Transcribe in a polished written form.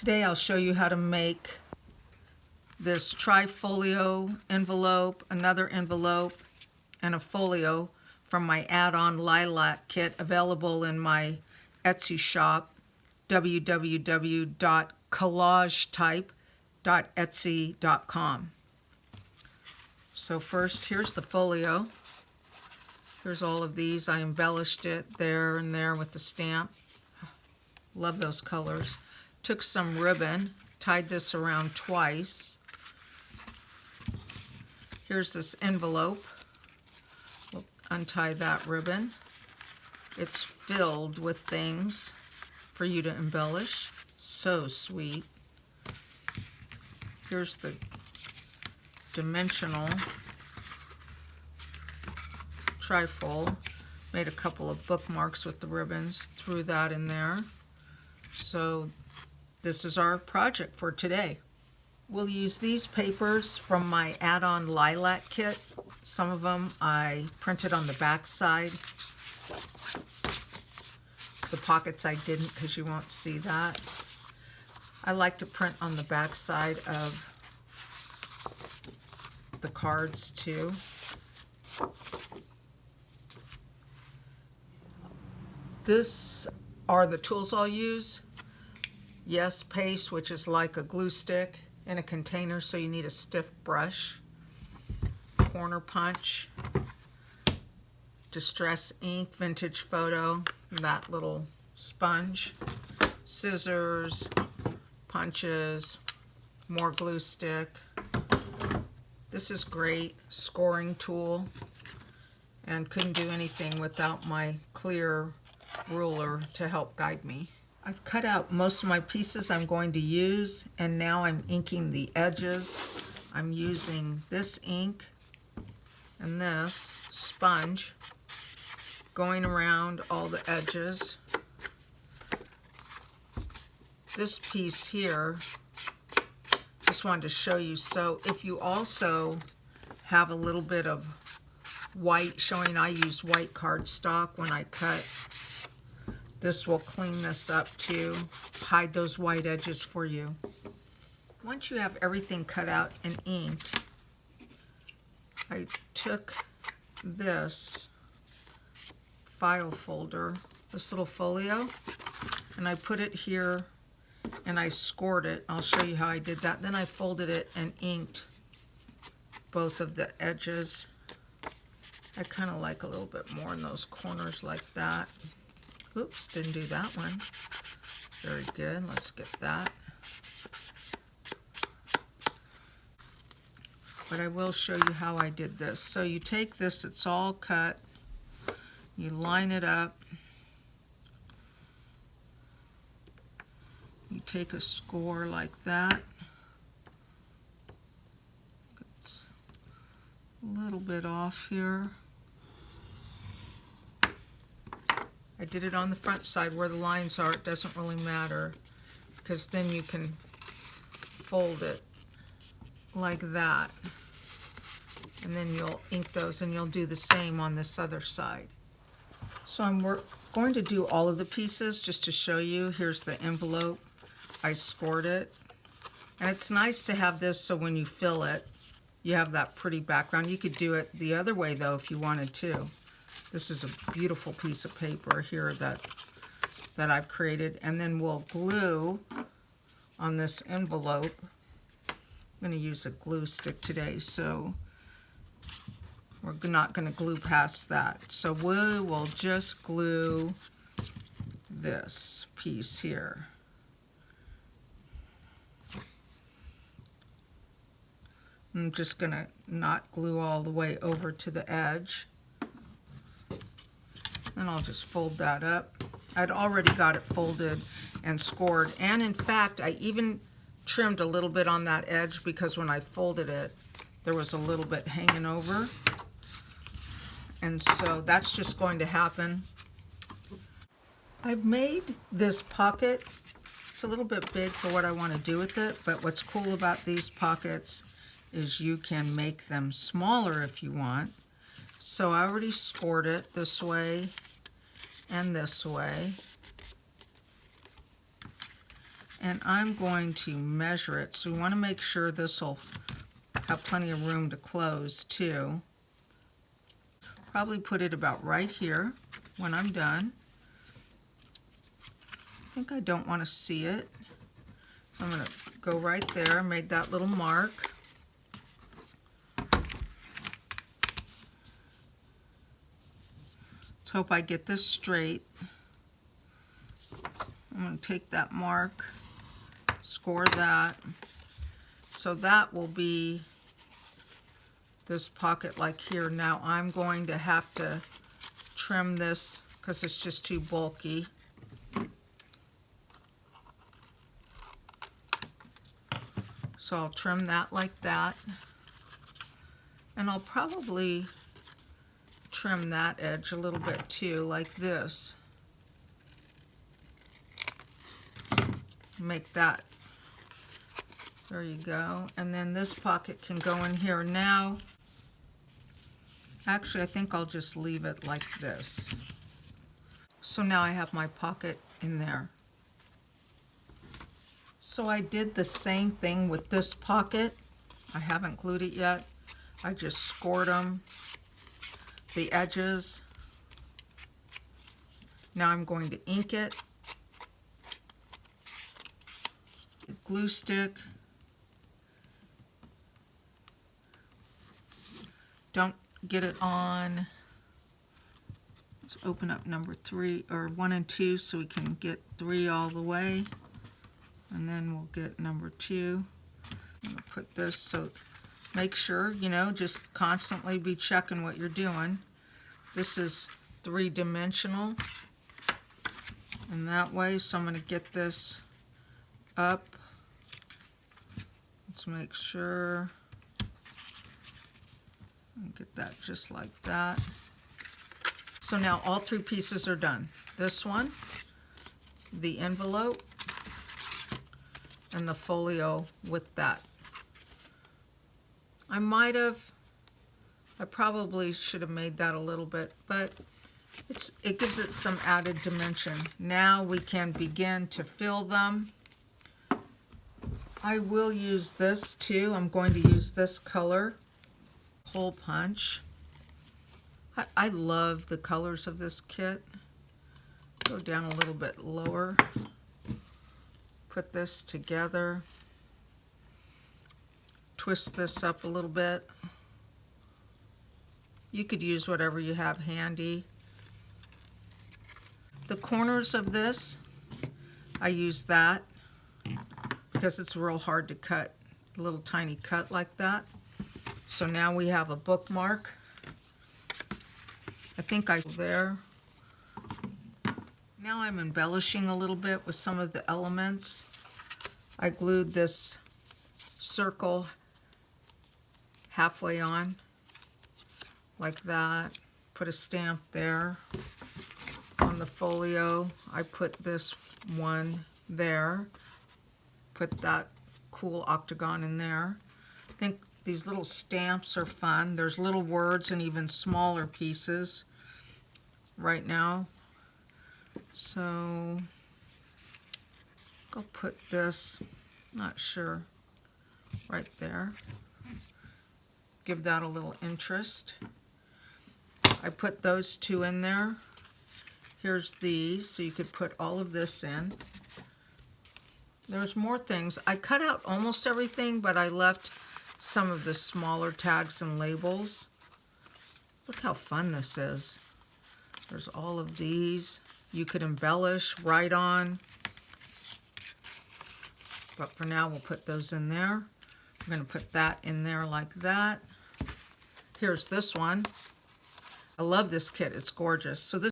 Today I'll show you how to make this Tri-Folio envelope, another envelope, and a folio from my add-on Lilac kit available in my Etsy shop, www.collagetype.etsy.com. So first, here's the folio. Here's all of these. I embellished it there and there with the stamp. Love those colors. Took some ribbon, tied this around twice. Here's this envelope. We'll untie that ribbon. It's filled with things for you to embellish. So sweet. Here's the dimensional trifold. Made a couple of bookmarks with the ribbons, threw that in there. So this is our project for today. We'll use these papers from my add-on Lilac kit. Some of them I printed on the back side. The pockets I didn't because you won't see that. I like to print on the back side of the cards too. This are the tools I'll use. Yes, paste, which is like a glue stick in a container, so you need a stiff brush. Corner punch, distress ink, vintage photo, that little sponge, scissors, punches, more glue stick. This is great, scoring tool, and couldn't do anything without my clear ruler to help guide me. I've cut out most of my pieces I'm going to use, and now I'm inking the edges. I'm using this ink and this sponge, going around all the edges. This piece here, just wanted to show you. So if you also have a little bit of white showing, I use white cardstock when I cut. This will clean this up too, hide those white edges for you. Once you have everything cut out and inked, I took this file folder, this little folio, and I put it here and I scored it. I'll show you how I did that. Then I folded it and inked both of the edges. I kind of like a little bit more in those corners like that. Oops, didn't do that one. Very good, let's get that. But I will show you how I did this. So you take this, it's all cut, you line it up, you take a score like that. It's a little bit off here. I did it on the front side where the lines are. It doesn't really matter because then you can fold it like that. And then you'll ink those and you'll do the same on this other side. So I'm going to do all of the pieces just to show you. Here's the envelope. I scored it. And it's nice to have this so when you fill it, you have that pretty background. You could do it the other way though if you wanted to. This is a beautiful piece of paper here that I've created, and then we'll glue on this envelope. I'm going to use a glue stick today, so we're not going to glue past that. So we will just glue this piece here. I'm just going to not glue all the way over to the edge. And I'll just fold that up. I'd already got it folded and scored. And in fact, I even trimmed a little bit on that edge because when I folded it, there was a little bit hanging over. And so that's just going to happen. I've made this pocket. It's a little bit big for what I want to do with it, but what's cool about these pockets is you can make them smaller if you want. So I already scored it this way and this way. And I'm going to measure it. So we want to make sure this will have plenty of room to close too. Probably put it about right here when I'm done. I think I don't want to see it. So I'm going to go right there, made that little mark. Let's hope I get this straight. I'm going to take that mark, score that. So that will be this pocket like here. Now I'm going to have to trim this because it's just too bulky. So I'll trim that like that. And I'll probably trim that edge a little bit too, like this. Make that. There you go. And then this pocket can go in here. Now, actually, I think I'll just leave it like this. So now I have my pocket in there. So I did the same thing with this pocket. I haven't glued it yet. I just scored them, the edges. Now I'm going to ink it. Glue stick. Don't get it on. Let's open up number 3 or 1 and 2 so we can get 3 all the way. And then we'll get number 2. I'm going to put this, so make sure, you know, just constantly be checking what you're doing. This is 3-dimensional. And that way, so I'm going to get this up. Let's make sure. And get that just like that. So now all 3 pieces are done. This one, the envelope, and the folio with that. I probably should have made that a little bit, but it gives it some added dimension. Now we can begin to fill them. I will use this too. I'm going to use this color, Hole Punch. I love the colors of this kit. Go down a little bit lower. Put this together. Twist this up a little bit. You could use whatever you have handy. The corners of this, I use that because it's real hard to cut, a little tiny cut like that. So now we have a bookmark. I think there. Now I'm embellishing a little bit with some of the elements. I glued this circle halfway on, like that. Put a stamp there. On the folio, I put this one there. Put that cool octagon in there. I think these little stamps are fun. There's little words and even smaller pieces right now. So go put this, not sure, right there. Give that a little interest. I put those 2 in there. Here's these, so you could put all of this in. There's more things. I cut out almost everything, but I left some of the smaller tags and labels. Look how fun this is. There's all of these. You could embellish, write on. But for now, we'll put those in there. I'm going to put that in there like that. Here's this one. I love this kit. It's gorgeous. So this